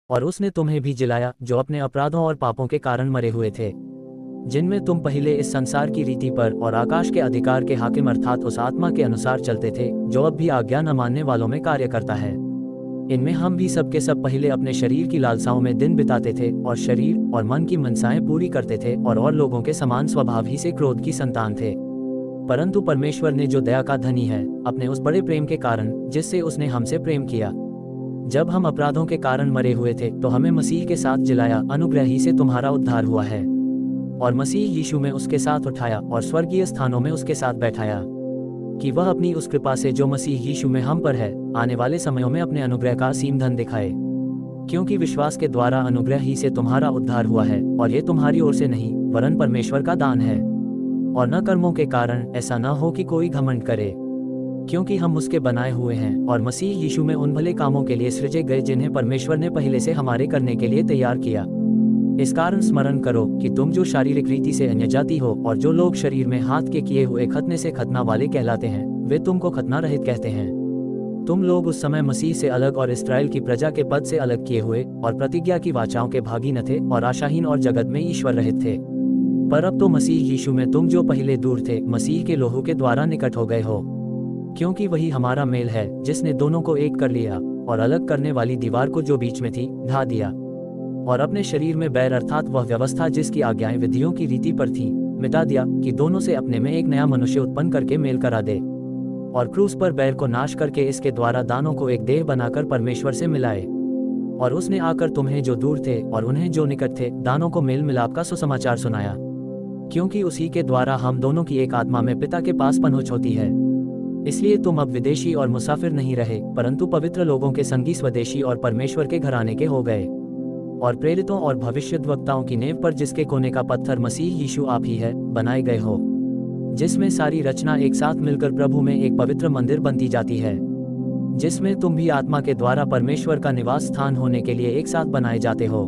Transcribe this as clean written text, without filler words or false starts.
और उसने तुम्हें भी जिलाया जो अपने अपराधों और पापों के कारण मरे हुए थे, जिनमें तुम पहले इस संसार की रीति पर और आकाश के अधिकार के हाकिम अर्थात उस आत्मा के अनुसार चलते थे जो अब भी आज्ञा न मानने वालों में कार्य करता है। इनमें हम भी सब के सब पहले अपने शरीर की लालसाओं में दिन बिताते थे और शरीर और मन की मनसाएं पूरी करते थे और लोगों के समान स्वभाव ही से क्रोध की संतान थे। परंतु परमेश्वर ने जो दया का धनी है, अपने उस बड़े प्रेम के कारण जिससे उसने हमसे प्रेम किया, जब हम अपराधों के कारण मरे हुए थे तो हमें मसीह के साथ जिलाया। अनुग्रह ही से तुम्हारा उद्धार हुआ है और मसीह यीशु में उसके साथ उठाया और स्वर्गीय स्थानों में उसके साथ बैठाया, कि वह अपनी उस कृपा से जो मसीह यीशु में हम पर है आने वाले समयों में अपने अनुग्रह का असीम धन दिखाए। क्योंकि विश्वास के द्वारा अनुग्रह ही से तुम्हारा उद्धार हुआ है, और ये तुम्हारी ओर से नहीं वरन परमेश्वर का दान है, और न कर्मों के कारण, ऐसा न हो कि कोई घमंड करे। क्योंकि हम उसके बनाए हुए हैं और मसीह यीशु में उन भले कामों के लिए सृजे गए जिन्हें परमेश्वर ने पहले से हमारे करने के लिए तैयार किया। इस कारण स्मरण करो कि तुम जो शारीरिक रीति से अन्यजाति हो और जो लोग शरीर में हाथ के किए हुए खतना से खतना वाले कहलाते हैं, वे तुमको खतना रहित कहते हैं। तुम लोग उस समय मसीह से अलग और इस्राएल की प्रजा के पद से अलग किए हुए और प्रतिज्ञा की वाचाओं के भागी न थे और आशाहीन और जगत में ईश्वर रहित थे। पर अब तो मसीह यीशु में तुम जो पहले दूर थे मसीह के लोहू के द्वारा निकट हो गए हो, क्योंकि वही हमारा मेल है जिसने दोनों को एक कर लिया और अलग करने वाली दीवार को जो बीच में थी ढा दिया, और अपने शरीर में बैर अर्थात वह व्यवस्था जिसकी आज्ञाएं विधियों की रीति पर थी मिटा दिया, कि दोनों से अपने में एक नया मनुष्य उत्पन्न करके मेल करा दे, और क्रूस पर बैर को नाश करके इसके द्वारा दानों को एक देह बनाकर परमेश्वर से मिलाए। और उसने आकर तुम्हें जो दूर थे और उन्हें जो निकट थे दानों को मेल मिलाप का सुसमाचार सुनाया, क्योंकि उसी के द्वारा हम दोनों की एक आत्मा में पिता के पास पहुंच होती है। इसलिए तुम अब विदेशी और मुसाफिर नहीं रहे, परंतु पवित्र लोगों के संगी स्वदेशी और परमेश्वर के घराने के हो गए, और प्रेरितों और भविष्यद्वक्ताओं की नेव पर जिसके कोने का पत्थर मसीह यीशु आप ही है बनाए गए हो, जिसमें सारी रचना एक साथ मिलकर प्रभु में एक पवित्र मंदिर बनती जाती है, जिसमें तुम भी आत्मा के द्वारा परमेश्वर का निवास स्थान होने के लिए एक साथ बनाए जाते हो।